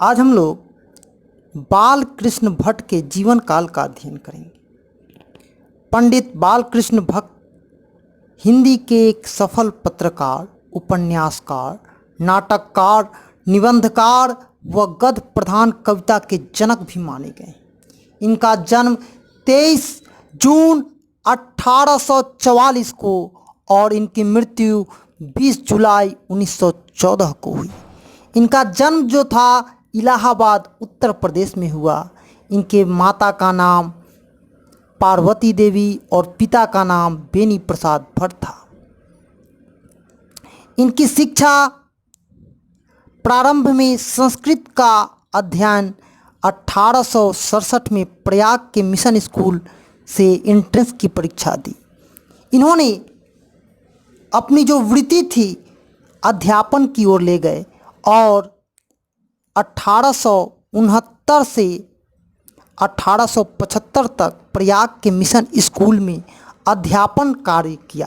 आज हम लोग बाल कृष्ण भट्ट के जीवन काल का अध्ययन करेंगे। पंडित बाल कृष्ण भट्ट हिंदी के एक सफल पत्रकार, उपन्यासकार, नाटककार, निबंधकार व गद्य प्रधान कविता के जनक भी माने गए। इनका जन्म 23 जून 1844 को और इनकी मृत्यु 20 जुलाई 1914 को हुई। इनका जन्म जो था इलाहाबाद उत्तर प्रदेश में हुआ। इनके माता का नाम पार्वती देवी और पिता का नाम बेनी प्रसाद भट्ट था। इनकी शिक्षा प्रारंभ में संस्कृत का अध्ययन 1867 में प्रयाग के मिशन स्कूल से एंट्रेंस की परीक्षा दी। इन्होंने अपनी जो वृत्ति थी अध्यापन की ओर ले गए और 1869 से 1875 तक प्रयाग के मिशन स्कूल में अध्यापन कार्य किया।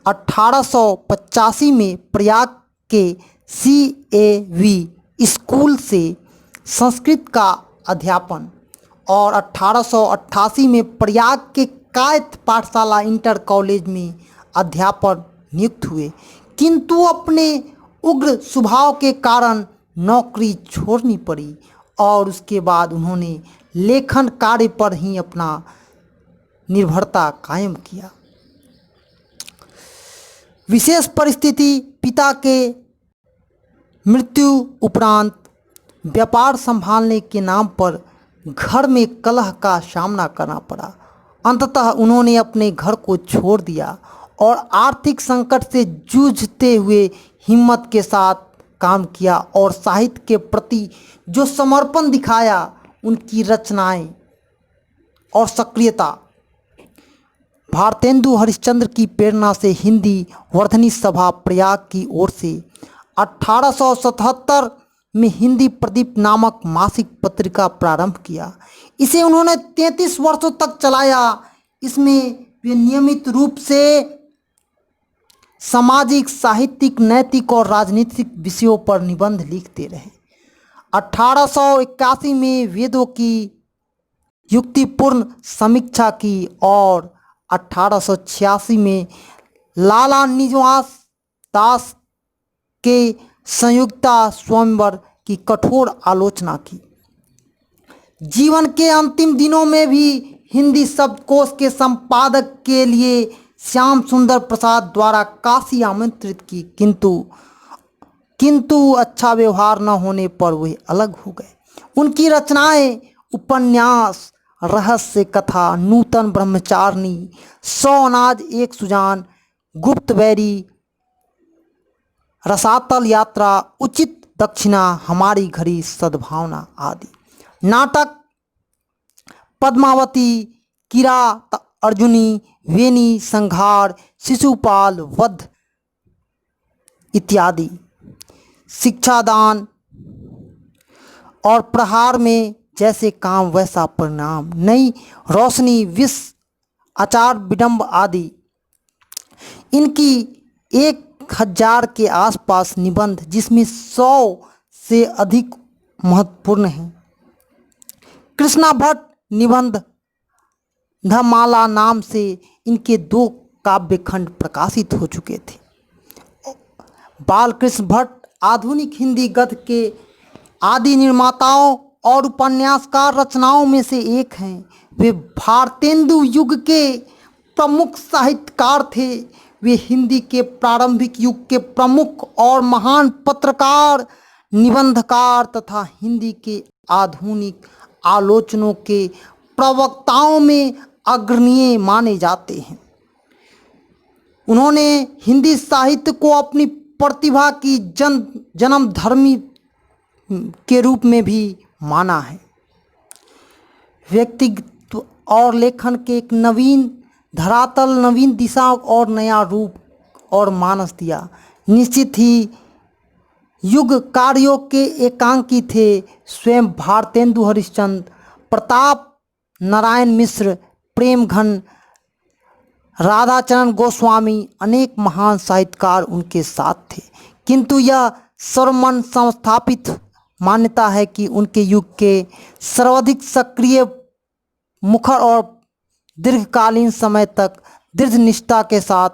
1885 में प्रयाग के CAV स्कूल से संस्कृत का अध्यापन और 1888 में प्रयाग के कायस्थ पाठशाला इंटर कॉलेज में अध्यापन नियुक्त हुए, किंतु अपने उग्र स्वभाव के कारण नौकरी छोड़नी पड़ी और उसके बाद उन्होंने लेखन कार्य पर ही अपना निर्भरता कायम किया। विशेष परिस्थिति पिता के मृत्यु उपरांत व्यापार संभालने के नाम पर घर में कलह का सामना करना पड़ा। अंततः उन्होंने अपने घर को छोड़ दिया और आर्थिक संकट से जूझते हुए हिम्मत के साथ काम किया और साहित्य के प्रति जो समर्पण दिखाया, उनकी रचनाएं और सक्रियता भारतेंदु हरिश्चंद्र की प्रेरणा से हिंदी वर्धनी सभा प्रयाग की ओर से 1877 में हिंदी प्रदीप नामक मासिक पत्रिका प्रारंभ किया। इसे उन्होंने 33 वर्षों तक चलाया। इसमें वे नियमित रूप से सामाजिक, साहित्यिक, नैतिक और राजनीतिक विषयों पर निबंध लिखते रहे। 1881 में वेदों की युक्तिपूर्ण समीक्षा की और 1886 में लाला निवास दास के संयुक्ता स्वयंवर की कठोर आलोचना की। जीवन के अंतिम दिनों में भी हिंदी शब्दकोश के संपादक के लिए श्याम सुंदर प्रसाद द्वारा काशी आमंत्रित की, किंतु अच्छा व्यवहार न होने पर वे अलग हो गए। उनकी रचनाएं उपन्यास, रहस्य कथा, नूतन ब्रह्मचारिणी, 100 अनाज एक सुजान, गुप्त बैरी, रसातल यात्रा, उचित दक्षिणा, हमारी घड़ी सद्भावना आदि। नाटक पद्मावती, किरात अर्जुनी, वेनी, संघार, शिशुपाल, वध इत्यादि। शिक्षादान और प्रहार में जैसे काम वैसा परिणाम, नई रोशनी, विष, आचार विडंब आदि। इनकी 1000 के आसपास निबंध, जिसमें 100 से अधिक महत्वपूर्ण हैं। कृष्णा भट्ट निबंध धमाला नाम से इनके 2 काव्यखंड प्रकाशित हो चुके थे। बालकृष्ण भट्ट आधुनिक हिंदी गद्य के आदि निर्माताओं और उपन्यासकार रचनाओं में से एक हैं। वे भारतेंदु युग के प्रमुख साहित्यकार थे। वे हिंदी के प्रारंभिक युग के प्रमुख और महान पत्रकार, निबंधकार तथा हिंदी के आधुनिक आलोचनों के प्रवक्ताओं में अग्रणीय माने जाते हैं। उन्होंने हिंदी साहित्य को अपनी प्रतिभा की जन्मधर्मी के रूप में भी माना है। व्यक्तित्व और लेखन के एक नवीन धरातल, नवीन दिशा और नया रूप और मानस दिया। निश्चित ही युग कार्यों के एकांकी थे। स्वयं भारतेंदु हरिश्चंद्र, प्रताप नारायण मिश्र, प्रेमघन, राधाचरण गोस्वामी, अनेक महान साहित्यकार उनके साथ थे, किंतु यह सर्वमन संस्थापित मान्यता है कि उनके युग के सर्वाधिक सक्रिय मुखर और दीर्घकालीन समय तक दृढ़ निष्ठा के साथ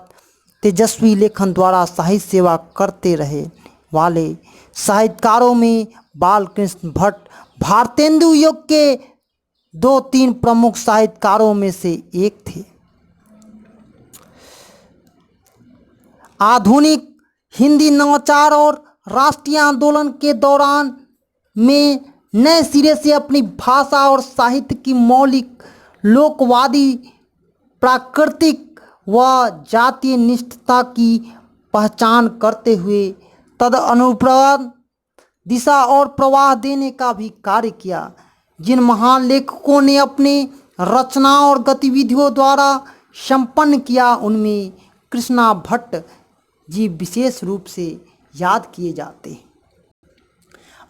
तेजस्वी लेखन द्वारा साहित्य सेवा करते रहे वाले साहित्यकारों में बालकृष्ण भट्ट भारतेंदु युग के 2-3 प्रमुख साहित्यकारों में से एक थे। आधुनिक हिंदी नवाचार और राष्ट्रीय आंदोलन के दौरान में नए सिरे से अपनी भाषा और साहित्य की मौलिक लोकवादी प्राकृतिक व जातीय निष्ठता की पहचान करते हुए तदनुरूप दिशा और प्रवाह देने का भी कार्य किया। जिन महान लेखकों ने अपने रचना और गतिविधियों द्वारा संपन्न किया, उनमें कृष्णा भट्ट जी विशेष रूप से याद किए जाते हैं।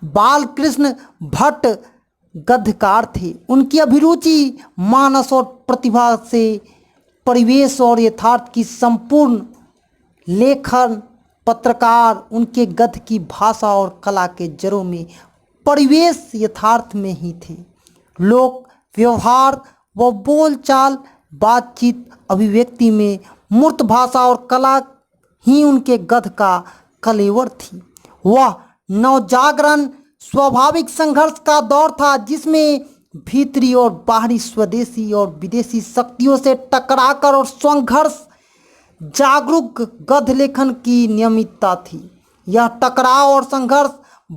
बालकृष्ण भट्ट गद्यकार थे। उनकी अभिरुचि मानस और प्रतिभा से परिवेश और यथार्थ की संपूर्ण लेखन पत्रकार उनके गद्य की भाषा और कला के जड़ों में परिवेश यथार्थ में ही थे। लोक व्यवहार व बोलचाल बातचीत अभिव्यक्ति में मूर्त भाषा और कला ही उनके गद्य का कलेवर थी। वह नवजागरण स्वाभाविक संघर्ष का दौर था, जिसमें भीतरी और बाहरी स्वदेशी और विदेशी शक्तियों से टकराकर और संघर्ष जागरूक गद्य लेखन की नियमितता थी। यह टकराव और संघर्ष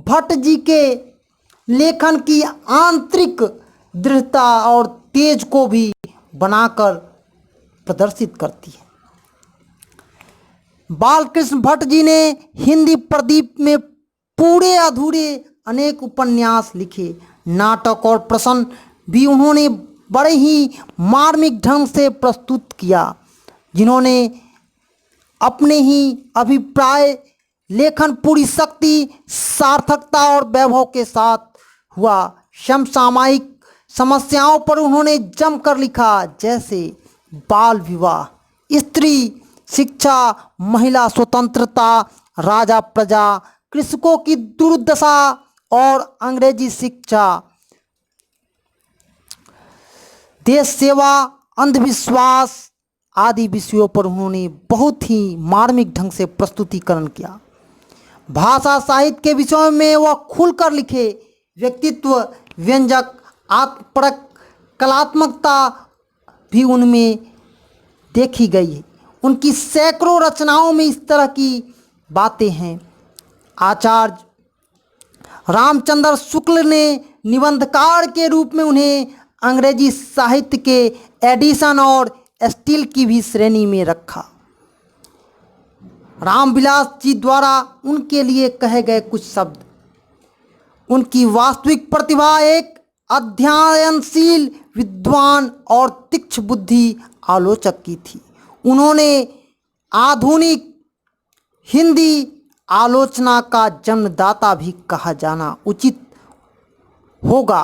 भट्ट जी के लेखन की आंतरिक दृढ़ता और तेज को भी बनाकर प्रदर्शित करती है। बालकृष्ण भट्ट जी ने हिंदी प्रदीप में पूरे अधूरे अनेक उपन्यास लिखे। नाटक और प्रसंग भी उन्होंने बड़े ही मार्मिक ढंग से प्रस्तुत किया, जिन्होंने अपने ही अभिप्राय लेखन पूरी शक्ति सार्थकता और वैभव के साथ हुआ। समसामयिक समस्याओं पर उन्होंने जमकर लिखा, जैसे बाल विवाह, स्त्री शिक्षा, महिला स्वतंत्रता, राजा प्रजा, कृषकों की दुर्दशा और अंग्रेजी शिक्षा, देश सेवा, अंधविश्वास आदि विषयों पर उन्होंने बहुत ही मार्मिक ढंग से प्रस्तुतिकरण किया। भाषा साहित्य के विषयों में वह खुलकर लिखे। व्यक्तित्व व्यंजक आत्मपरक कलात्मकता भी उनमें देखी गई है। उनकी सैकड़ों रचनाओं में इस तरह की बातें हैं। आचार्य रामचंद्र शुक्ल ने निबंधकार के रूप में उन्हें अंग्रेजी साहित्य के एडिशन और स्टील की भी श्रेणी में रखा। रामविलास जी द्वारा उनके लिए कहे गए कुछ शब्द, उनकी वास्तविक प्रतिभा एक अध्ययनशील विद्वान और तीक्ष्ण बुद्धि आलोचक की थी। उन्होंने आधुनिक हिंदी आलोचना का जन्मदाता भी कहा जाना उचित होगा।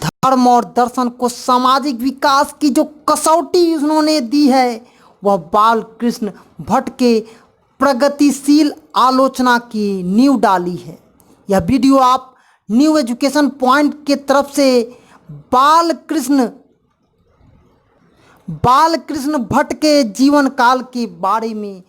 धर्म और दर्शन को सामाजिक विकास की जो कसौटी उन्होंने दी है, वह बालकृष्ण भट्ट के प्रगतिशील आलोचना की नींव डाली है। यह वीडियो आप न्यू एजुकेशन पॉइंट के तरफ से बालकृष्ण भट्ट के जीवन काल के बारे में